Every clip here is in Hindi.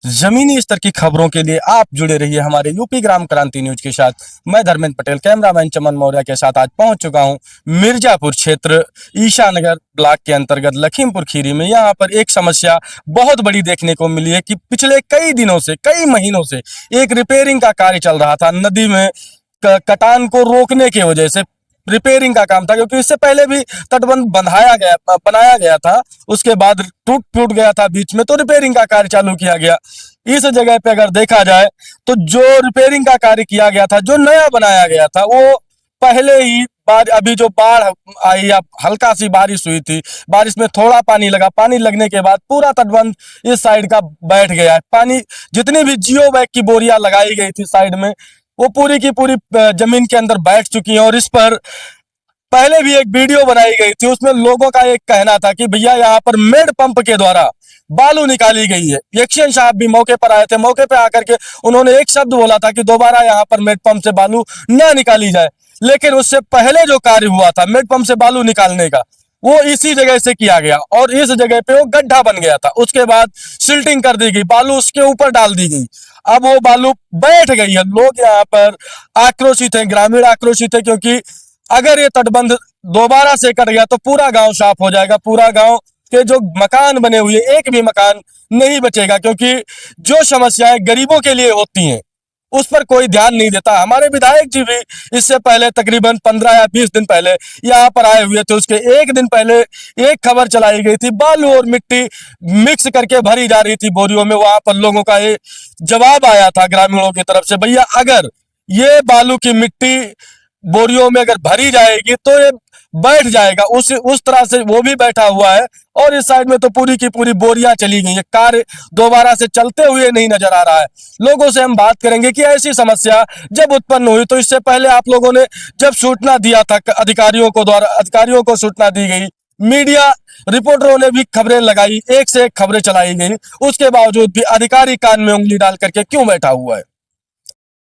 जमीनी स्तर की खबरों के लिए आप जुड़े रहिए हमारे यूपी ग्राम क्रांति न्यूज के साथ। मैं धर्मेंद्र पटेल कैमरामैन चमन मौर्य के साथ आज पहुंच चुका हूं मिर्जापुर क्षेत्र ईशानगर ब्लॉक के अंतर्गत लखीमपुर खीरी में। यहां पर एक समस्या बहुत बड़ी देखने को मिली है कि पिछले कई दिनों से, कई महीनों से एक रिपेयरिंग का कार्य चल रहा था। नदी में कटान को रोकने की वजह से रिपेयरिंग का काम था, क्योंकि इससे पहले भी तटबंध बनाया गया था, उसके बाद टूट फूट गया था बीच में, तो रिपेयरिंग का कार्य चालू किया गया। इस जगह पे अगर देखा जाए तो जो रिपेयरिंग का कार्य किया गया था, जो नया बनाया गया था, वो पहले ही अभी जो बाढ़ आई या हल्का सी बारिश हुई थी, बारिश में थोड़ा पानी लगा, पानी लगने के बाद पूरा तटबंध इस साइड का बैठ गया है। पानी, जितनी भी जियो बैग की बोरियां लगाई गई थी साइड में, वो पूरी की पूरी जमीन के अंदर बैठ चुकी हैं। और इस पर पहले भी एक वीडियो बनाई गई थी, उसमें लोगों का एक कहना था कि भैया यहाँ पर मेड पंप के द्वारा बालू निकाली गई है। एक्शन साहब भी मौके पर आए थे, मौके पर आकर के उन्होंने एक शब्द बोला था कि दोबारा यहाँ पर मेड पंप से बालू ना निकाली जाए। लेकिन उससे पहले जो कार्य हुआ था मेड पंप से बालू निकालने का, वो इसी जगह से किया गया और इस जगह पे वो गड्ढा बन गया था। उसके बाद सिल्टिंग कर दी गई, बालू उसके ऊपर डाल दी गई। अब वो बालू बैठ गई है। लोग यहाँ पर आक्रोशित हैं, ग्रामीण आक्रोशित है, क्योंकि अगर ये तटबंध दोबारा से कट गया तो पूरा गांव साफ हो जाएगा। पूरा गांव के जो मकान बने हुए, एक भी मकान नहीं बचेगा, क्योंकि जो समस्याएं गरीबों के लिए होती हैं उस पर कोई ध्यान नहीं देता। हमारे विधायक जी भी इससे पहले तकरीबन 15 या 20 दिन पहले यहाँ पर आए हुए थे। उसके एक दिन पहले एक खबर चलाई गई थी, बालू और मिट्टी मिक्स करके भरी जा रही थी बोरियों में। वहां पर लोगों का ये जवाब आया था ग्रामीणों की तरफ से, भैया अगर ये बालू की मिट्टी बोरियों में अगर भरी जाएगी तो ये बैठ जाएगा। उस तरह से वो भी बैठा हुआ है। और इस साइड में तो पूरी की पूरी बोरियां चली गई है, कार्य दोबारा से चलते हुए नहीं नजर आ रहा है। लोगों से हम बात करेंगे कि ऐसी समस्या जब उत्पन्न हुई तो इससे पहले आप लोगों ने जब सूचना दिया था अधिकारियों को सूचना दी गई, मीडिया रिपोर्टरों ने भी खबरें लगाई, एक से एक खबरें चलाई गई, उसके बावजूद भी अधिकारी कान में उंगली डाल करके क्यों बैठा हुआ है?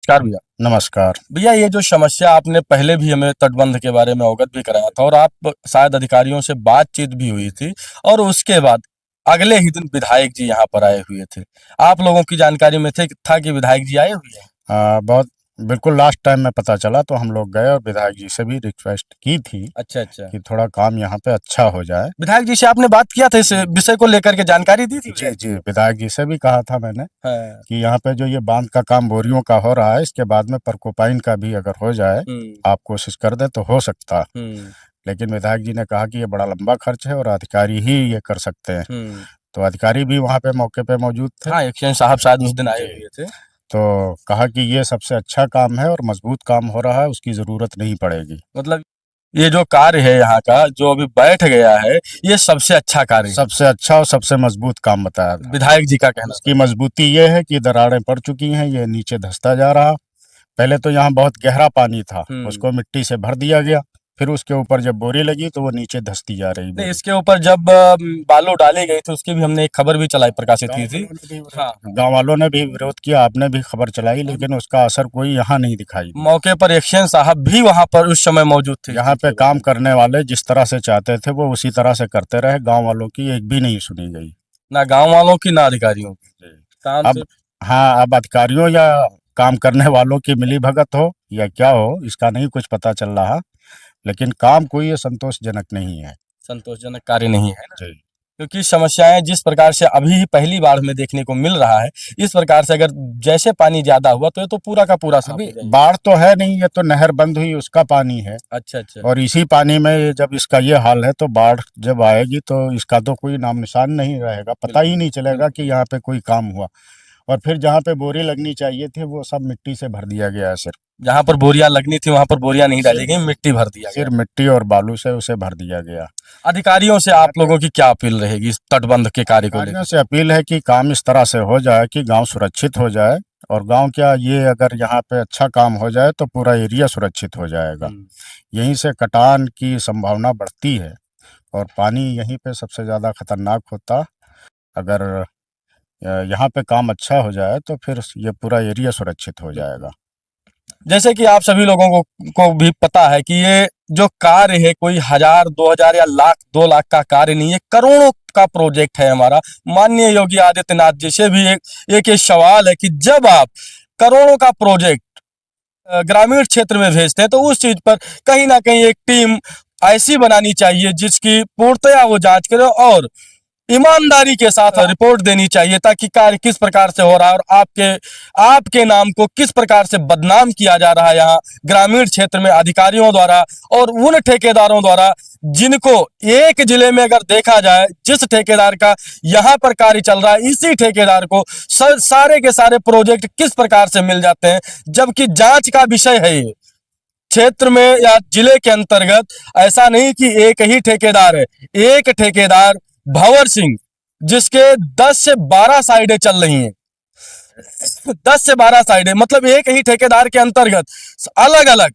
नमस्कार भैया। नमस्कार भैया, ये जो समस्या आपने पहले भी हमें तटबंध के बारे में अवगत भी कराया था और आप शायद अधिकारियों से बातचीत भी हुई थी, और उसके बाद अगले ही दिन विधायक जी यहाँ पर आए हुए थे। आप लोगों की जानकारी में था कि विधायक जी आए हुए हैं? बहुत बिल्कुल लास्ट टाइम में पता चला तो हम लोग गए और विधायक जी से भी रिक्वेस्ट की थी अच्छा अच्छा। कि थोड़ा काम यहाँ पे अच्छा हो जाए। विधायक जी से आपने बात किया था इस विषय को लेकर के, जानकारी दी थी? जी जी, विधायक जी से भी कहा था मैंने हाँ। कि यहाँ पे जो ये बांध का काम बोरियों का हो रहा है, इसके बाद में परकोपाइन का भी अगर हो जाए, आप कोशिश कर दे तो हो सकता। लेकिन विधायक जी ने कहा कि ये बड़ा लंबा खर्च है और अधिकारी ही ये कर सकते हैं। तो अधिकारी भी वहाँ पे मौके पे मौजूद थे। हाँ, एक्शन साहब शायद उस दिन आए हुए थे। तो कहा कि ये सबसे अच्छा काम है और मजबूत काम हो रहा है, उसकी जरूरत नहीं पड़ेगी। मतलब ये जो कार्य है यहाँ का जो अभी बैठ गया है, ये सबसे अच्छा कार्य है, सबसे अच्छा और सबसे मजबूत काम बताया था। विधायक जी का कहना। इसकी मजबूती ये है कि दरारें पड़ चुकी हैं, ये नीचे धंसता जा रहा। पहले तो यहाँ बहुत गहरा पानी था, उसको मिट्टी से भर दिया गया, फिर उसके ऊपर जब बोरी लगी तो वो नीचे धंसती जा रही। नहीं, इसके ऊपर जब बालू डाली गई थी उसकी भी हमने एक खबर भी चलाई, प्रकाशित की थी। हाँ, गाँव वालों ने भी विरोध किया, आपने भी खबर चलाई, लेकिन उसका असर कोई यहाँ नहीं दिखाई। मौके पर एक्शन साहब भी वहां पर उस समय मौजूद थे। यहाँ पे काम करने वाले जिस तरह से चाहते थे वो उसी तरह से करते रहे, गाँव वालों की एक भी नहीं सुनी गई, ना गाँव वालों की ना अधिकारियों की। अब हाँ, अब अधिकारियों या काम करने वालों की मिली भगत हो या क्या हो, इसका नहीं कुछ पता चल रहा, लेकिन काम कोई ये संतोषजनक नहीं है, संतोषजनक कार्य नहीं है ना। जी। क्योंकि समस्याएं जिस प्रकार से अभी पहली बार में देखने को मिल रहा है, इस प्रकार से अगर जैसे पानी ज्यादा हुआ तो ये तो पूरा का पूरा साफ हो जाएगा। बाढ़ तो है नहीं, ये तो नहर बंद हुई उसका पानी है। अच्छा अच्छा। और इसी पानी में जब इसका ये हाल है तो बाढ़ जब आएगी तो इसका तो कोई नाम निशान नहीं रहेगा, पता ही नहीं चलेगा कि यहाँ पे कोई काम हुआ। और फिर जहाँ पे बोरी लगनी चाहिए थी वो सब मिट्टी से भर दिया गया है, सिर्फ जहाँ पर बोरियां लगनी थी वहां पर बोरियां नहीं डाली गई, मिट्टी भर दिया गया, सिर्फ मिट्टी और बालू से उसे भर दिया गया। अधिकारियों से आप लोगों की क्या अपील रहेगी इस तटबंध के कार्य को लेकर? से अपील है कि काम इस तरह से हो जाए कि गांव सुरक्षित हो जाए, और गांव क्या, ये अगर यहाँ पे अच्छा काम हो जाए तो पूरा एरिया सुरक्षित हो जाएगा। यहीं से कटान की संभावना बढ़ती है और पानी यहीं पे सबसे ज़्यादा खतरनाक होता। अगर यहाँ पे काम अच्छा हो जाए तो फिर ये पूरा एरिया सुरक्षित हो जाएगा। जैसे कि आप सभी लोगों को भी पता है कि ये जो कार्य है कोई 1000 2000 या लाख 2 लाख का कार्य नहीं है, करोड़ों का प्रोजेक्ट है हमारा। माननीय योगी आदित्यनाथ जी से भी एक ये सवाल है कि जब आप करोड़ों का प्रोजेक्ट ग्रामीण क्षेत्र में भेजते हैं तो उस चीज पर कहीं ना कहीं एक टीम ऐसी बनानी चाहिए जिसकी पूर्णतया वो जांच करे और ईमानदारी के साथ रिपोर्ट देनी चाहिए, ताकि कार्य किस प्रकार से हो रहा है और आपके नाम को किस प्रकार से बदनाम किया जा रहा है यहाँ ग्रामीण क्षेत्र में अधिकारियों द्वारा और उन ठेकेदारों द्वारा जिनको एक जिले में अगर देखा जाए, जिस ठेकेदार का यहाँ पर कार्य चल रहा है, इसी ठेकेदार को सारे के सारे प्रोजेक्ट किस प्रकार से मिल जाते हैं, जबकि जांच का विषय है ये। क्षेत्र में या जिले के अंतर्गत ऐसा नहीं कि एक ही ठेकेदार है, एक ठेकेदार भंवर सिंह जिसके 10 से 12 साइडें चल रही हैं, 10 से 12 साइडें, मतलब एक ही ठेकेदार के अंतर्गत अलग अलग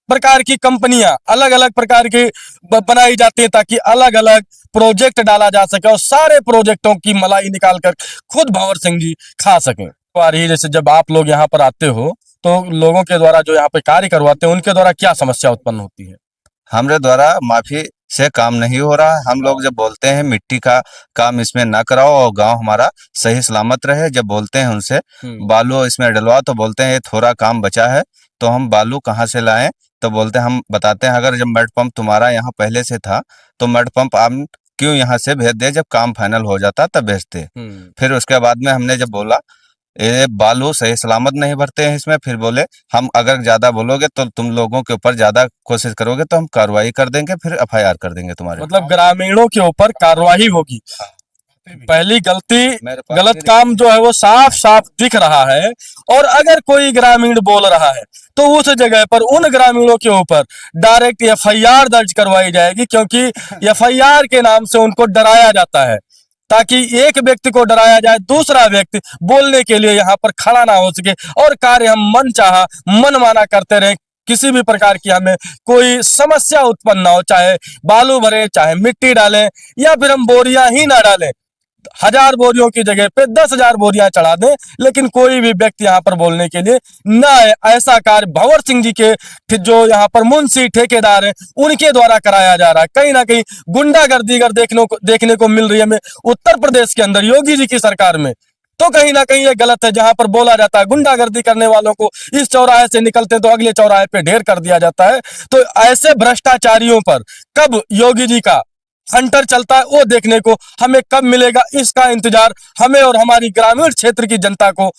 प्रकार की कंपनियां अलग अलग प्रकार की बनाई जाती है ताकि अलग अलग प्रोजेक्ट डाला जा सके और सारे प्रोजेक्टों की मलाई निकाल कर खुद भंवर सिंह जी खा सकें। जैसे जब आप लोग यहाँ पर आते हो तो लोगों के द्वारा जो यहाँ पे कार्य करवाते हैं उनके द्वारा क्या समस्या उत्पन्न होती है? हमारे द्वारा माफी से काम नहीं हो रहा है। हम लोग जब बोलते हैं मिट्टी का काम इसमें ना कराओ और गांव हमारा सही सलामत रहे, जब बोलते हैं उनसे बालू इसमें डलवाओ तो बोलते हैं ये थोड़ा काम बचा है तो हम बालू कहाँ से लाएं, तो बोलते हैं हम बताते हैं अगर जब मड पंप तुम्हारा यहाँ पहले से था तो मड पंप आप क्यों यहाँ से भेज दे, जब काम फाइनल हो जाता तब भेजते। फिर उसके बाद में हमने जब बोला ये बालू सही सलामत नहीं भरते हैं इसमें, फिर बोले हम अगर ज्यादा बोलोगे तो तुम लोगों के ऊपर ज्यादा कोशिश करोगे तो हम कार्रवाई कर देंगे, फिर एफआईआर कर देंगे तुम्हारे। मतलब ग्रामीणों के ऊपर कार्रवाई होगी। पहली गलत काम जो है वो साफ साफ दिख रहा है और अगर कोई ग्रामीण बोल रहा है तो उस जगह पर उन ग्रामीणों के ऊपर डायरेक्ट एफआईआर दर्ज करवाई जाएगी, क्योंकि एफआईआर के नाम से उनको डराया जाता है ताकि एक व्यक्ति को डराया जाए, दूसरा व्यक्ति बोलने के लिए यहाँ पर खड़ा ना हो सके और कार्य हम मन माना करते रहे, किसी भी प्रकार की हमें कोई समस्या उत्पन्न ना हो, चाहे बालू भरे चाहे मिट्टी डालें या फिर हम बोरियां ही ना डालें, 1000 बोरियों की जगह पे 10,000 बोरियां चढ़ा दें, लेकिन कोई भी व्यक्ति यहाँ पर बोलने के लिए ना आए। ऐसा कार्य भंवर सिंह जी के जो यहाँ पर मुंशी ठेकेदार हैं उनके द्वारा कराया जा रहा है। कहीं ना कहीं गुंडागर्दी अगर देखने को मिल रही है हमें उत्तर प्रदेश के अंदर योगी जी की सरकार में, तो कहीं ना कहीं ये गलत है। जहां पर बोला जाता है गुंडागर्दी करने वालों को इस चौराहे से निकलते तो अगले चौराहे पे ढेर कर दिया जाता है, तो ऐसे भ्रष्टाचारियों पर कब योगी जी का हंटर चलता है वो देखने को हमें कब मिलेगा, इसका इंतजार हमें और हमारी ग्रामीण क्षेत्र की जनता को